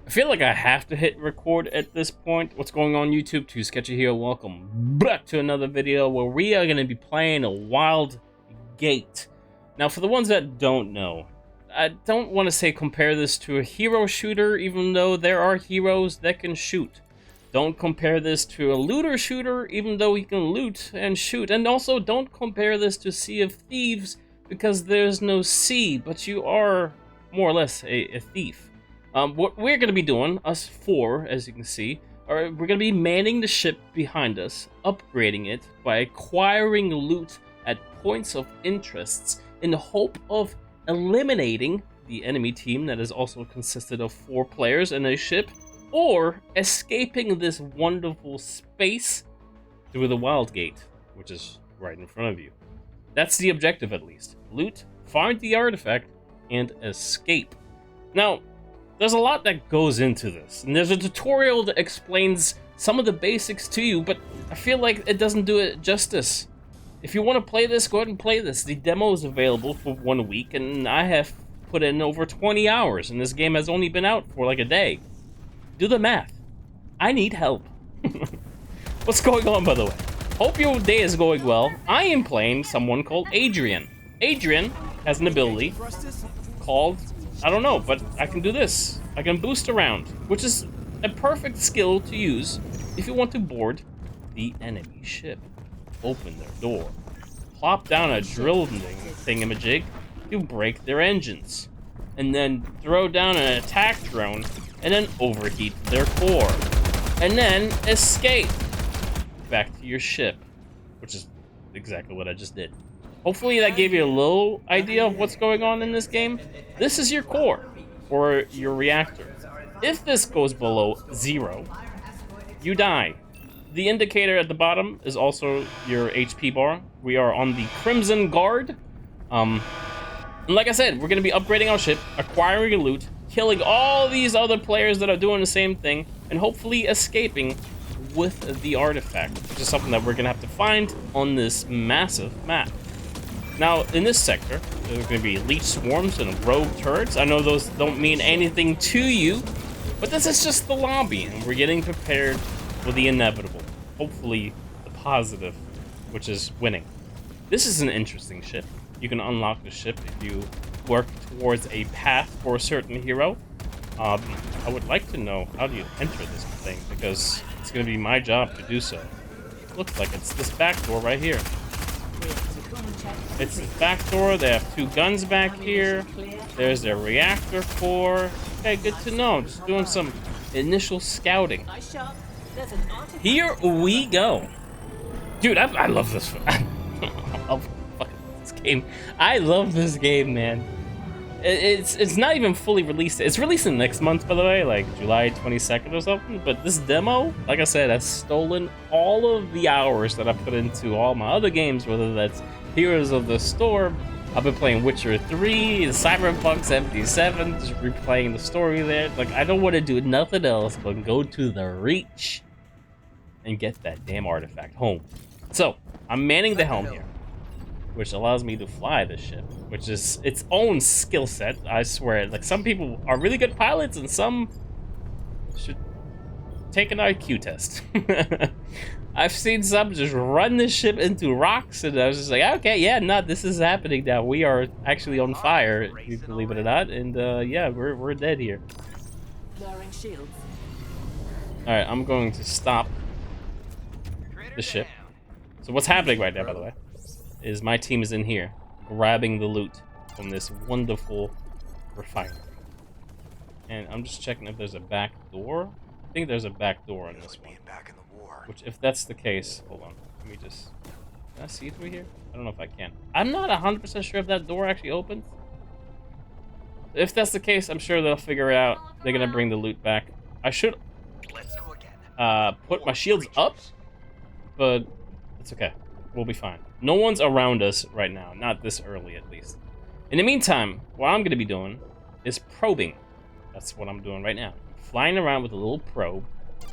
I feel like I have to hit record at this point. What's going on, YouTube? Too Sketchy here. Welcome back to another video where we are going to be playing a Wildgate. Now, for the ones that don't know, I don't want to say compare this to a hero shooter, even though there are heroes that can shoot. Don't compare this to a looter shooter, even though he can loot and shoot. And also, don't compare this to Sea of Thieves, because there's no sea, but you are more or less a thief. What we're going to be doing, us four, as you can see, we're going to be manning the ship behind us, upgrading it by acquiring loot at points of interests in the hope of eliminating the enemy team that is also consisted of 4 players in a ship, or escaping this wonderful space through the Wildgate, which is right in front of you. That's the objective, at least. Loot, find the artifact, and escape. Now, there's a lot that goes into this, and there's a tutorial that explains some of the basics to you, but I feel like it doesn't do it justice. If you want to play this, go ahead and play this. The demo is available for 1 week, and I have put in over 20 hours, and this game has only been out for like a day. Do the math. I need help. What's going on, by the way? Hope your day is going well. I am playing someone called Adrian. Adrian has an ability called, I don't know, but I can do this. I can boost around, which is a perfect skill to use if you want to board the enemy ship. Open their door, plop down a drill thingamajig to break their engines, and then throw down an attack drone, and then overheat their core, and then escape back to your ship, which is exactly what I just did. Hopefully that gave you a little idea of what's going on in this game. This is your core, or your reactor. If this goes below 0, you die. The indicator at the bottom is also your HP bar. We are on the Crimson Guard. And like I said, we're going to be upgrading our ship, acquiring loot, killing all these other players that are doing the same thing, and hopefully escaping with the artifact, which is something that we're going to have to find on this massive map. Now, in this sector, there's going to be leech swarms and rogue turrets. I know those don't mean anything to you, but this is just the lobby, and we're getting prepared for the inevitable. Hopefully, the positive, which is winning. This is an interesting ship. You can unlock the ship if you work towards a path for a certain hero. I would like to know, how do you enter this thing? Because it's going to be my job to do so. Looks like it's this back door right here. It's the back door. They have 2 guns back here. There's their reactor core. Okay, good to know. Just doing some initial scouting. Here we go. Dude, I love this. I love this game. I love this game, man. It's not even fully released. It's releasing next month, by the way, like July 22nd or something. But this demo, like I said, has stolen all of the hours that I put into all my other games, whether that's Heroes of the Storm. I've been playing Witcher 3, Cyberpunk 77, just replaying the story there. Like, I don't want to do nothing else but go to the Reach and get that damn artifact home. So, I'm manning the helm here, which allows me to fly this ship, which is its own skill set, I swear. Like, some people are really good pilots, and some should take an IQ test. I've seen some just run this ship into rocks, and I was just like, okay, yeah, no, this is happening now. We are actually on fire, if you believe it or not, and yeah, we're dead here. Alright, I'm going to stop the ship. So what's happening right now, by the way, is my team is in here, grabbing the loot from this wonderful refinery. And I'm just checking if there's a back door. I think there's a back door on this one. Which, if that's the case, hold on. Let me just... Can I see through here? I don't know if I can. I'm not 100% sure if that door actually opens. If that's the case, I'm sure they'll figure it out. They're gonna bring the loot back. I should put my shields up, but it's okay. We'll be fine. No one's around us right now. Not this early, at least. In the meantime, what I'm gonna be doing is probing. That's what I'm doing right now. Flying around with a little probe,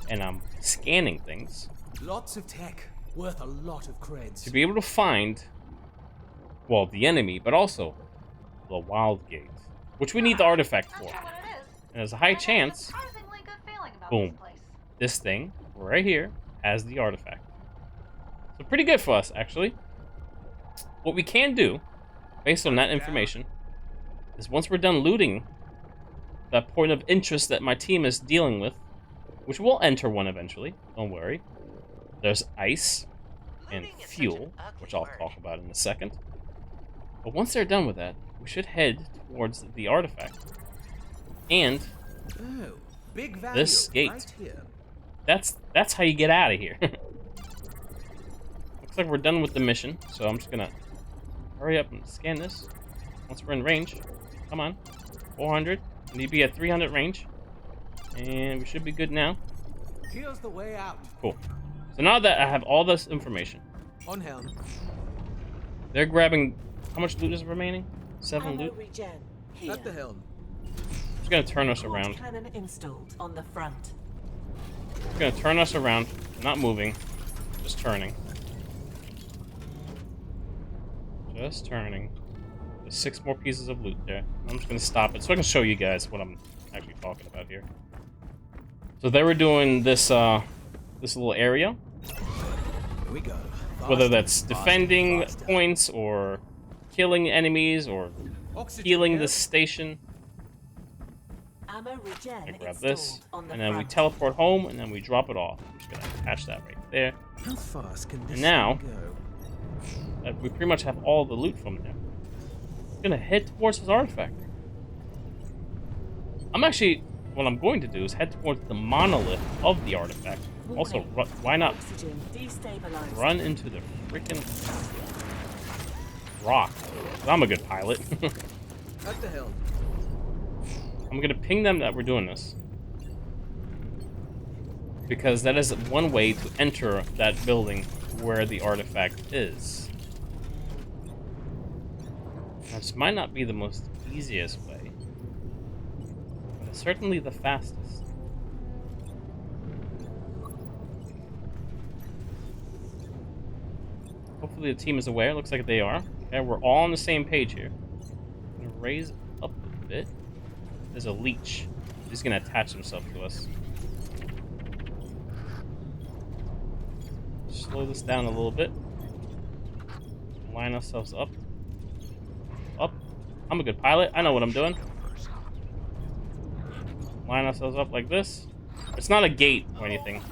and I'm scanning things. Lots of tech, worth a lot of creds. To be able to find, well, the enemy, but also the Wildgate, which we need the artifact for. And there's a high chance Boom. This thing right here has the artifact. So pretty good for us, actually. What we can do, based on that information, is once we're done looting that point of interest that my team is dealing with, which we'll enter one eventually, don't worry. There's ice and fuel, which I'll talk about in a second. But once they're done with that, we should head towards the artifact. And big value this gate. right here. That's how you get out of here. Looks like we're done with the mission, so I'm just gonna hurry up and scan this. Once we're in range, come on, 400. We need to be at 300 range, and we should be good now. Here's the way out. Cool. So now that I have all this information, On helm. they're grabbing. How much loot is remaining? 7 loot. At the helm. Just gonna turn us around. Cannon installed on the front. Just gonna turn us around. Not moving, just turning. Just turning. There's 6 more pieces of loot there. I'm just gonna stop it so I can show you guys what I'm actually talking about here. So they were doing this this little area. Here we go. Whether that's defending points or killing enemies or healing the station. Ammo regen I grab this, on the and then we front. teleport home, and then we drop it off. I'm just gonna attach that right there. How fast can this And now, thing go? that we pretty much have all the loot from there. I'm gonna head towards this artifact. What I'm going to do is head towards the monolith of the artifact. Also, why not Oxygen destabilized. run into the freaking rock? I'm a good pilot. At the helm. I'm gonna ping them that we're doing this, because that is one way to enter that building where the artifact is. This might not be the most easiest way, but it's certainly the fastest. Hopefully the team is aware. Looks like they are. Okay, we're all on the same page here. I'm gonna raise up a bit. There's a leech. He's gonna attach himself to us. Slow this down a little bit. Line ourselves up. Up. I'm a good pilot. I know what I'm doing. Line ourselves up like this. It's not a gate or anything.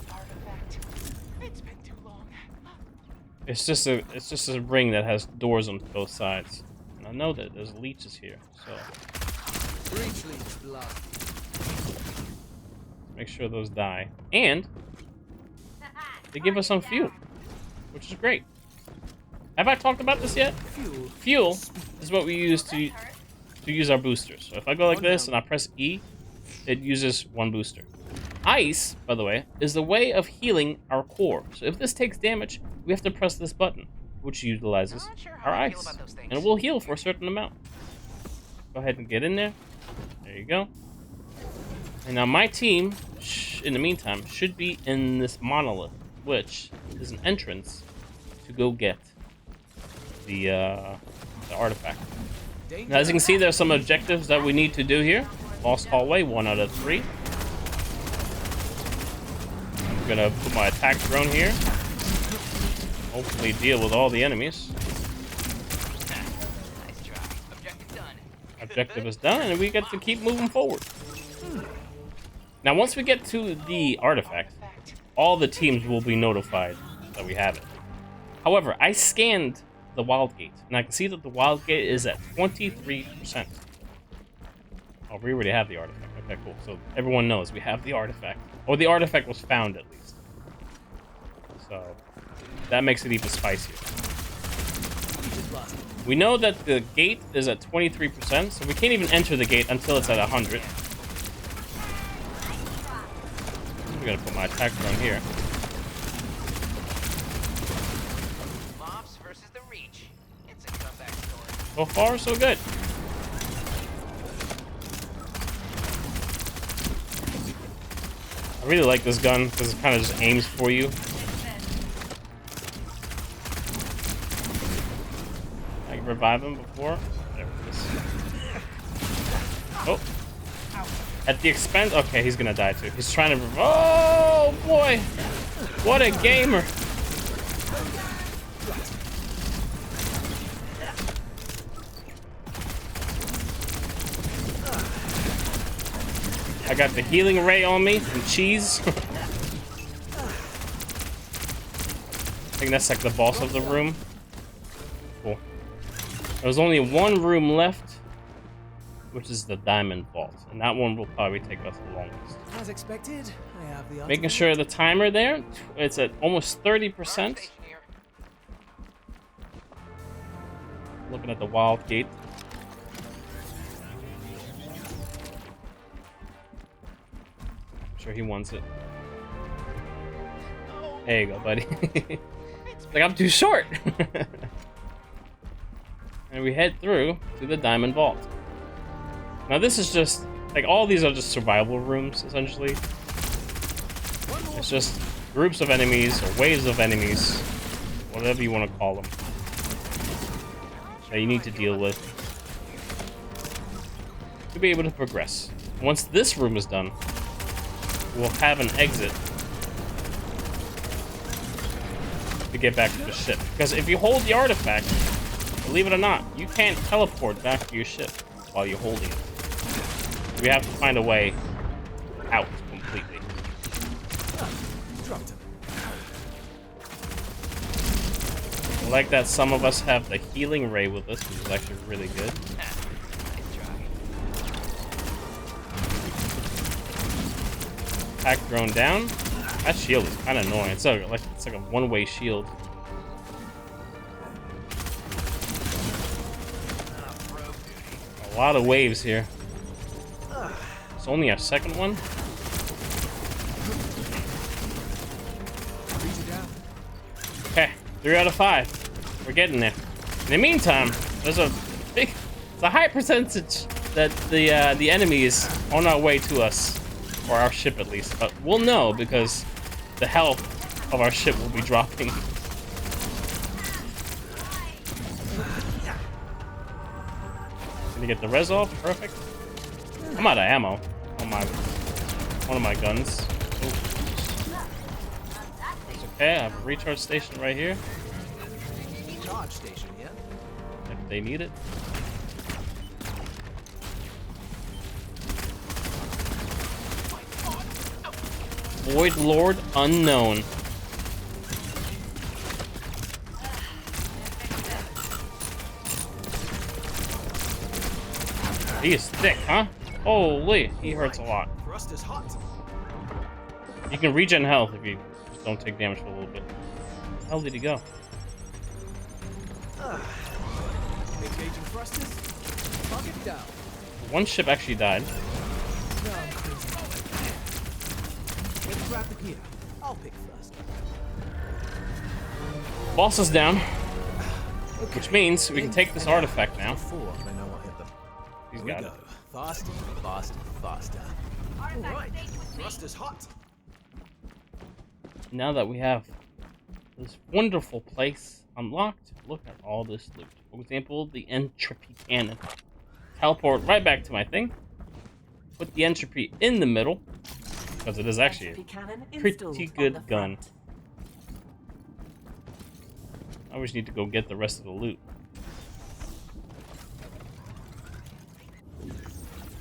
It's just a ring that has doors on both sides. And I know that there's leeches here, so Breach leech blood. make sure those die. And they give us some fuel, which is great. Have I talked about this yet? Fuel. Fuel is what we use to use our boosters. So if I go like this and I press E, it uses 1 booster. Ice, by the way, is the way of healing our core. So if this takes damage, we have to press this button, which utilizes our ice, and it will heal for a certain amount. Go ahead and get in there. There you go. And now my team, in the meantime, should be in this monolith, which is an entrance to go get the artifact. Now, as you can see, there's some objectives that we need to do here. Lost hallway, 1 out of 3. I'm gonna put my attack drone here. Hopefully deal with all the enemies. Nice try. Objective done. Objective is done, and we get to keep moving forward. Now, once we get to the artifact, all the teams will be notified that we have it. However, I scanned the Wildgate, and I can see that the Wildgate is at 23%. Oh, we already have the artifact. Okay, cool. So everyone knows we have the artifact. Or the artifact was found, at least. So that makes it even spicier. We know that the gate is at 23%, so we can't even enter the gate until it's at 100. I'm gonna put my attack drone here. Mobs versus the Reach. It's a comeback story. So far, so good. I really like this gun because it kind of just aims for you. I can revive him before. There it is. Oh. At the expense... Okay, he's gonna die too. He's trying to... Oh, boy! What a gamer! I got the healing ray on me and cheese. I think that's like the boss of the room. Cool. There's only one room left, which is the diamond vault, and that one will probably take us the longest. As expected, I have the Making sure the timer there, it's at almost 30%. Looking at the Wildgate. Sure he wants it. There you go, buddy. Like, I'm too short. And we head through to the diamond vault. Now this is just like, all these are just survival rooms essentially. It's just groups of enemies or waves of enemies, whatever you want to call them, that you need to deal with to be able to progress. Once this room is done, we'll have an exit to get back to the ship. Because if you hold the artifact, believe it or not, you can't teleport back to your ship while you're holding it. We have to find a way out completely. I like that some of us have the healing ray with us, which is actually really good. Attack drone down. That shield is kind of annoying. It's like a one-way shield. A lot of waves here. It's only our second one. Okay, 3 out of 5. We're getting there. In the meantime, it's a high percentage that the enemy is on our way to us. Or our ship, at least. But we'll know because the health of our ship will be dropping. Can you get the res off? Perfect. I'm out of ammo on one of my guns. Ooh. It's okay. I have a recharge station right here. Charge station, yeah? If they need it. Void Lord unknown. He is thick, huh? Holy, he hurts a lot. Rust is hot. You can regen health if you just don't take damage for a little bit. Where the hell did he go? Engaging thrusters. Target down. One ship actually died. Let's grab the gear. I'll pick first. Boss is down, Okay. which means we can take this artifact now. Before I know what hit them. He's Here we got go. it. Faster, faster, faster. All right. Rust is hot. Now that we have this wonderful place unlocked, look at all this loot. For example, the entropy cannon. Teleport right back to my thing. Put the entropy in the middle, because it is actually a pretty good gun. I just need to go get the rest of the loot.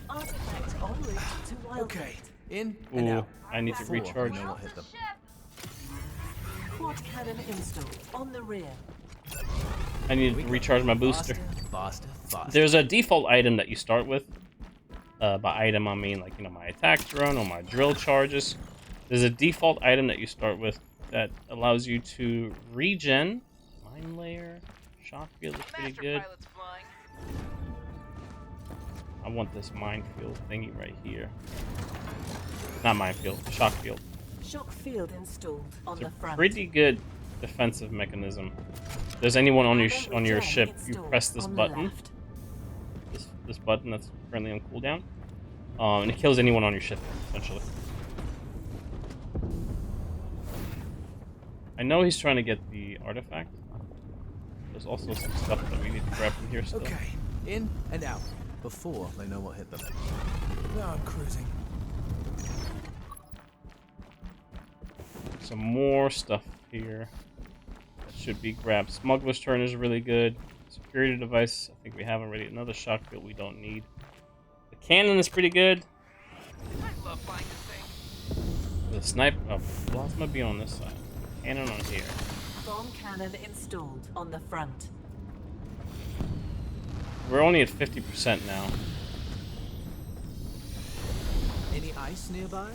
Artifact en route to Wildgate. Okay. In and Ooh, out. I need to Before I recharge. know what hit them. Quad cannon installed on the rear. I need to recharge my booster. Faster, faster. There's a default item that you start with. By item, I mean, like, you know, my attack drone or my drill charges. There's a default item that you start with that allows you to regen. Mine layer, shock field is pretty good. I want this minefield thingy right here. Not minefield, shock field. Shock field installed on It's the a front. pretty good defensive mechanism. If there's anyone on your ship, you press this button. This button that's currently on cooldown, and it kills anyone on your ship, essentially. I know he's trying to get the artifact. There's also some stuff that we need to grab from here still. Okay. In and out. Before they know what hit them. Now I'm cruising. Some more stuff here. That should be grabbed. Smuggler's Turn is really good. Security device, I think we have already. Another shock field we don't need. The cannon is pretty good. I love flying this thing. The sniper, plasma be on this side. Cannon on here. Bomb cannon installed on the front. We're only at 50% now. Any ice nearby?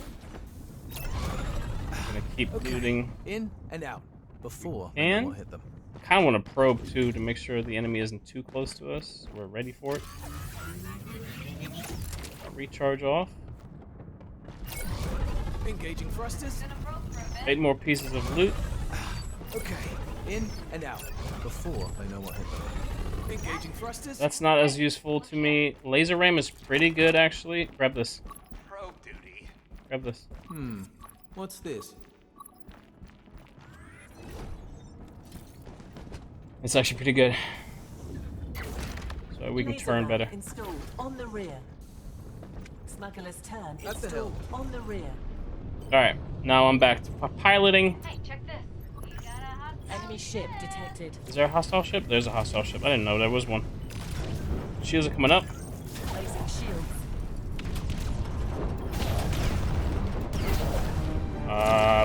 I'm gonna keep looting. In and out before And we'll hit them. kind of want to probe too to make sure the enemy isn't too close to us. We're ready for it. Recharge off. Engaging thrusters. 8 more pieces of loot. Okay. In and out before I know what hit them. Engaging thrusters. That's not as useful to me. Laser ram is pretty good actually. Grab this. Probe duty. Grab this. What's this? It's actually pretty good. So we can Laser turn gun better. Installed on the rear. Smuggler's Turn At the installed hill. on the rear. Alright, now I'm back to piloting. Hey, check this. We got a hot Enemy ship detected. Is there a hostile ship? There's a hostile ship. I didn't know there was one. Shields are coming up. Placing shields.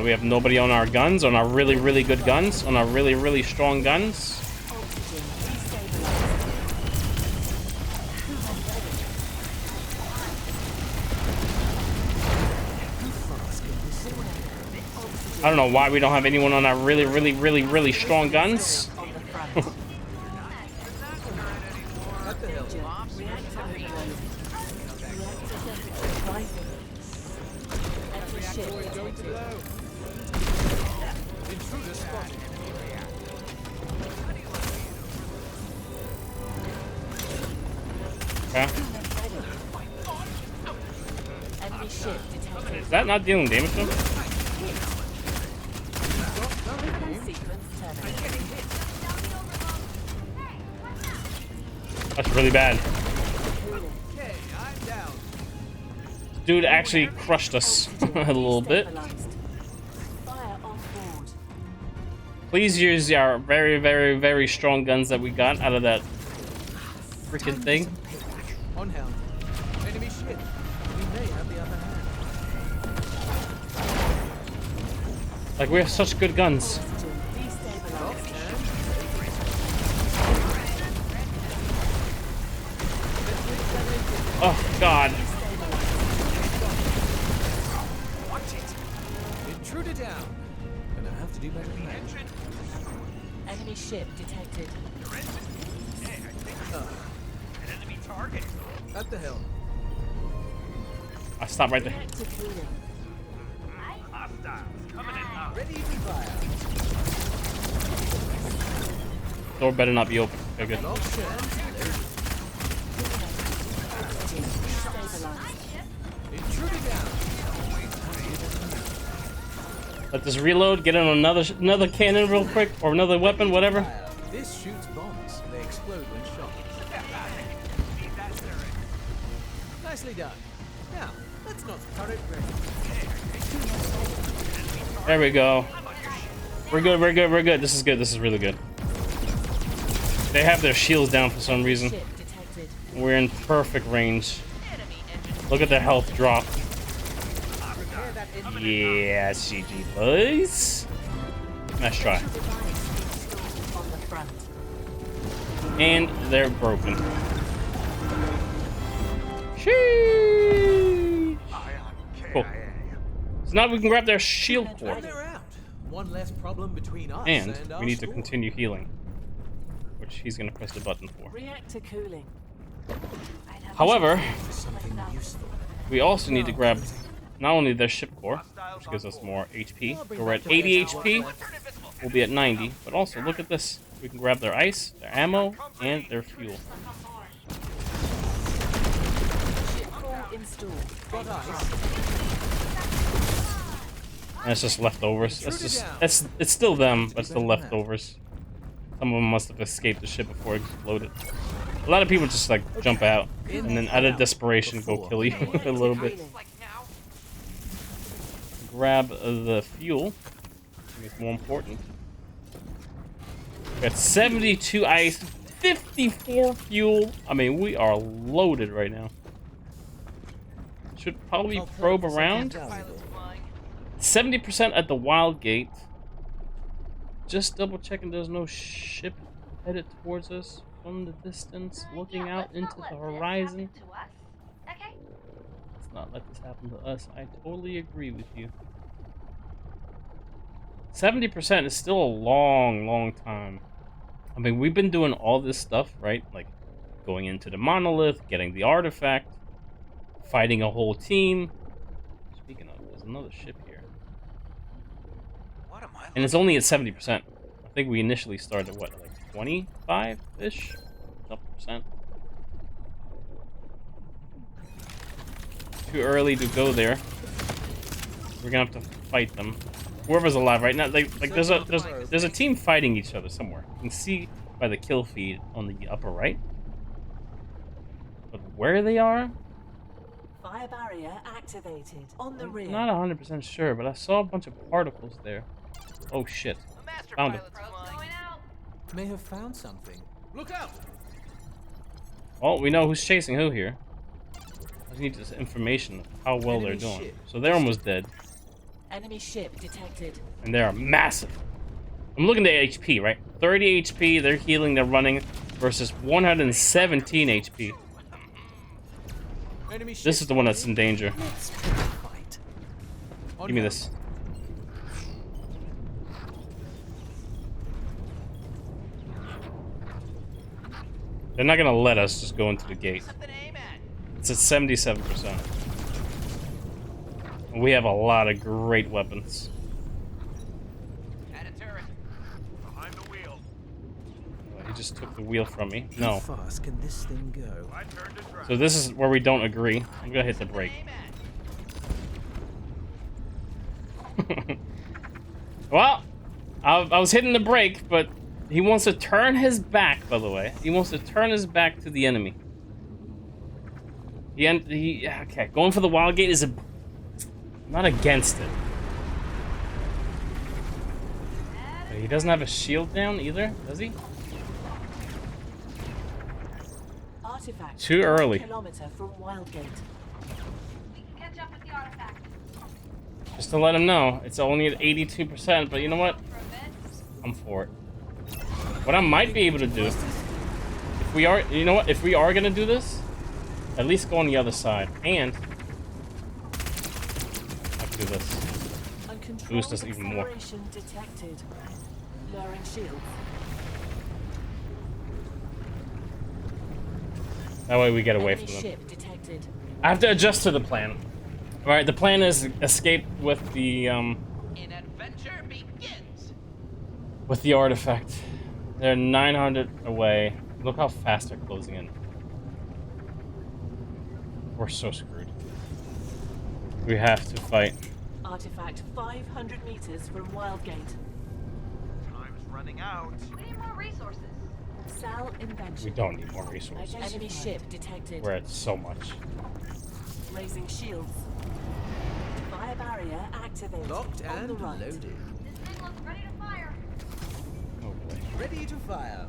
We have nobody on our guns, on our really, really good guns, on our really, really strong guns. Oxygen destabilized. I don't know why we don't have anyone on our really, really, really, really strong guns. On the front. At the hill. Reactor reload. Reactor temperature rising. Enemy ship Going to detected. low. Intruder spotted. Okay. Enemy ship detected. Is that not dealing damage to him? Sequence terminated. That's really bad. Okay, I'm down. Dude actually crushed us a little bit. Destabilized. Fire on board. Please use our very, very, very strong guns that we got out of that freaking thing. On helm. Enemy ship. We may have the upper hand. Like, we have such good guns. Oxygen destabilized. Oh, God. Intruder down. Gonna have to do better than that. Enemy ship detected. An enemy target. At the hill. I stopped right there. Reactor cooling. Hostiles coming in hot. Ready to fire. Door better not be open. Okay, good. Lock ship. Oxygen destabilized. Intruder down. Let this reload. Get in on another cannon real quick, or another weapon, whatever. Fire. This shoots bombs. They explode when shot. Need that turret. Nicely done. Now, let's not turret ready. There we go. We're good, we're good, we're good. This is good, this is really good. They have their shields down for some reason. Ship detected. We're in perfect range. Enemy engine. Look at their health drop. Repair that engine. Yeah, CG boys. Nice try. Device installed on the front. And they're broken. Sheesh. Cool. So now we can grab their shield core. And they're out. One less problem between us And our we need to store. continue healing. Which he's gonna press the button for. Reactor cooling. However, Something useful. we also need to grab not only their ship core, which gives us more HP. So we're at 80 HP. We'll be at 90. But also, look at this. We can grab their ice, their ammo, and their fuel. Ship core installed. Got ice. And it's just leftovers. It's still them, but it's the leftovers. Some of them must have escaped the ship before it exploded. A lot of people just like jump out and then out of desperation go kill you a little bit. Like now. Grab the fuel. It's more important. We got 72 ice, 54 fuel. I mean, we are loaded right now. Should probably probe around. 70% at the Wildgate. Just double checking there's no ship headed towards us from the distance, looking Yeah, out let's into not the let this horizon. happen to us. Okay. Let's not let this happen to us. I totally agree with you. 70% is still a long, long time. I mean, we've been doing all this stuff, right? Like, going into the monolith, getting the artifact, fighting a whole team. Speaking of, there's another ship here. What am I? And it's only at 70%. I think we initially started at, what, like 25-ish? Percent. Too early to go there. We're gonna have to fight them. Whoever's alive right now, like there's a team fighting each other somewhere. You can see by the kill feed on the upper right. But where they are, Fire barrier activated. On the rear. not 100% sure, but I saw a bunch of particles there. Oh shit. A master Found it. pilot's Probe's flying. going out. May have found something. Look out! Well, we know who's chasing who here. I just need this information of how well they're Enemy doing. ship. So they're almost dead. Enemy ship detected. And they are massive. I'm looking at HP, right? 30 HP, they're healing, they're running, versus 117 HP. Enemy ship. This is the one that's in danger. Let's pick a fight. Give me this. They're not gonna let us just go into the gate. Something to aim at. It's at 77%. We have a lot of great weapons. At a turret. Behind the wheel. He just took the wheel from me. How No. fast can this thing go? I turned it right. So this is where we don't agree. I'm gonna hit the brake. Aim at. Well, I was hitting the brake, but he wants to turn his back, by the way. He wants to turn his back to the enemy. Okay, going for the Wildgate is I'm not against it. But he doesn't have a shield down either, does he? Artifact. Too early. 1 kilometer from Wildgate. We can catch up with the artifact Just to let him know, it's only at 82%, but you know what? for a bit. I'm for it. What I might be able to do, if we are, you know what? If we are gonna do this, at least go on the other side, and I can do this. Uncontrolled Boost us even more. acceleration detected. Lowering shields. That way we get away Enemy from them. ship detected. I have to adjust to the plan. All right, the plan is escape with the An adventure begins. artifact. They're 900 away. Look how fast they're closing in. We're so screwed. We have to fight. Artifact 500 meters from Wildgate. Time's running out. We need more resources. Sal invention. We don't need more resources. Enemy ship detected. We're at so much. Raising shields. Fire barrier activated. Locked On the and right. loaded. This thing looks ready to fire. Oh boy. Ready to fire.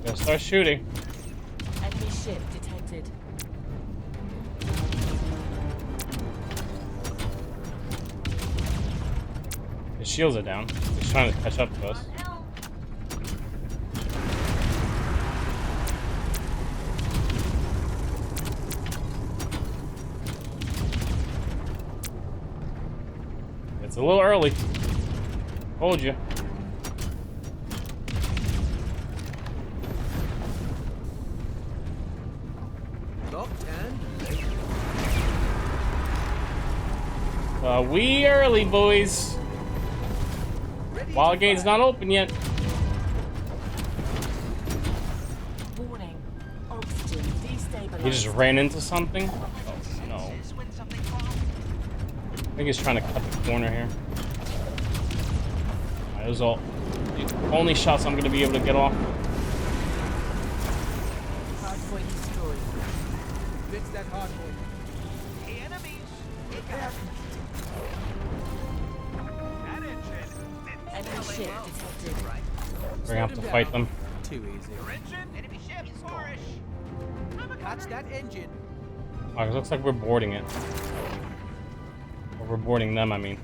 Gotta start shooting. Enemy ship detected. His shields are down. He's trying to catch up to us. Hell, It's a little early. Told you. Locked and loaded. We early, boys. Ready to Wildgate's fire. not open yet. Warning. Oxygen destabilized. He just ran into something. Oh no. This is when something's wrong. think he's trying to cut the corner here. Alright, those all the only shots I'm gonna be able to get off. Hardpoint destroyed. Fix that hardpoint. Enemies! Look out! That engine didn't Enemy ship detected. We're gonna have to fight them. Too easy. Your engine? Enemy ship, flourish! I'm a Catch that engine. Alright, it looks like we're boarding it. Or we're boarding them, I mean.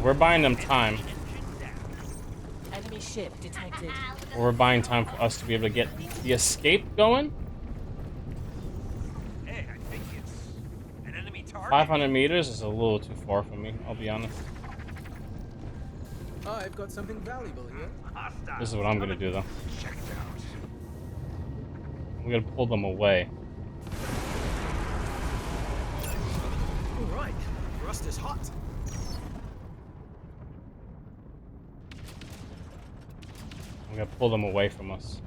We're buying them time. Enemy ship detected. Or we're buying time for us to be able to get the escape going. Hey, I think it's an enemy target. 500 meters is a little too far for me, I'll be honest. I've got something valuable here. Hostile. This is what I'm gonna do, though. Check it out. I'm gonna pull them away. All right, rust is hot. I'm gonna pull them away from us.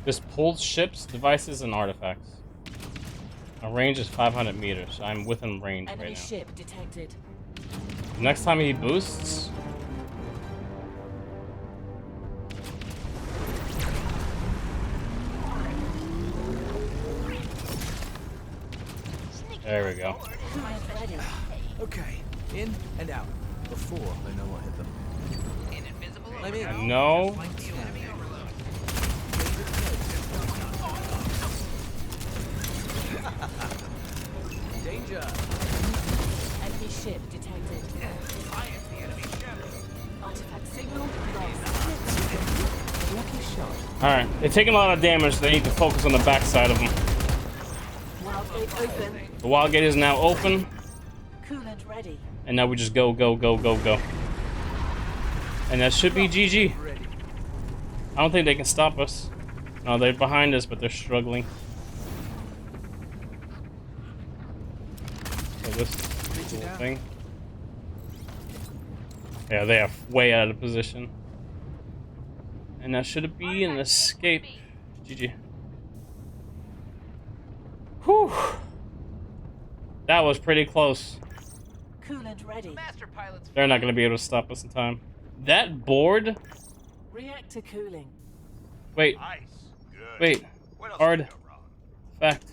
This pulls ships, devices, and artifacts. Our range is 500 meters, so I'm within range Enemy right now. ship detected. Next time he boosts, there we go. Coolant ready. Okay, in and out. Before I know what hit them. An invisible Let me I in. know. like the enemy overload. Danger. Enemy ship detected. I am the enemy ship. Artifact signal lost. Lucky shot. Alright, they're taking a lot of damage. They need to focus on the backside of them. Wildgate open. The Wildgate is now open, Coolant ready. and now we just go, go, go, go, go. And that should be GG. Ready. I don't think they can stop us. No, they're behind us, but they're struggling. So this little thing. Yeah, they are way out of position. And that should be an escape. GG. Whew. That was pretty close. Coolant ready. Master pilot's They're not going to be able to stop us in time. That board? Reactor cooling. Wait, ice. Good. wait. What else Hard could go wrong? fact.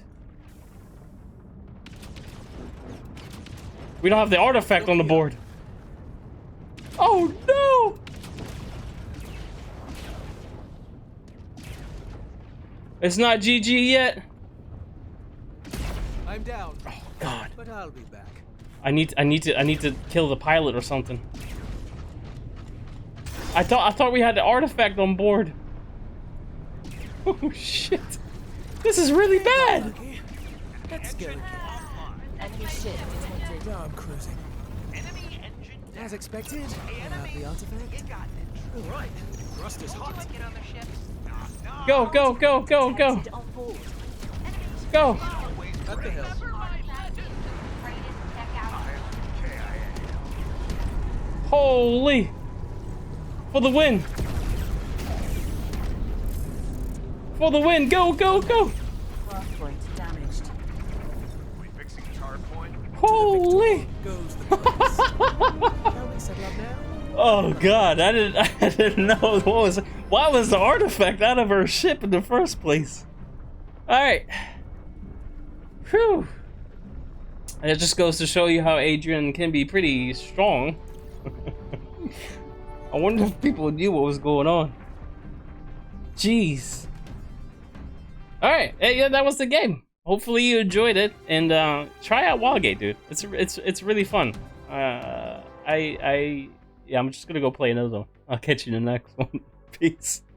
We don't have the artifact on the board. Oh no! It's not GG yet. I'm down. Oh god. But I'll be back. I need to kill the pilot or something. I thought we had the artifact on board. Oh shit. This is really bad. Okay. Let's go. Enemy ship detected. Now I'm cruising. Enemy engine down. As expected, I have Enemy. the artifact. You got it. All right. Rust is hot. Get on their ships. No. Go, go, go, go, go. Detected on board. Go. Always At the ready. hill. Ready to check out. Holy. For the win. For the win. Go, go, go. Hardpoint damaged. We fixing hard point? Holy. Goes the points. Shall we settle up now? Oh god, I didn't know why was the artifact out of her ship in the first place. Alright. Whew. And it just goes to show you how Adrian can be pretty strong. I wonder if people knew what was going on. Jeez. Alright, yeah, that was the game. Hopefully you enjoyed it, and try out Wildgate, dude. It's really fun. Yeah, I'm just gonna go play another one. I'll catch you in the next one. Peace.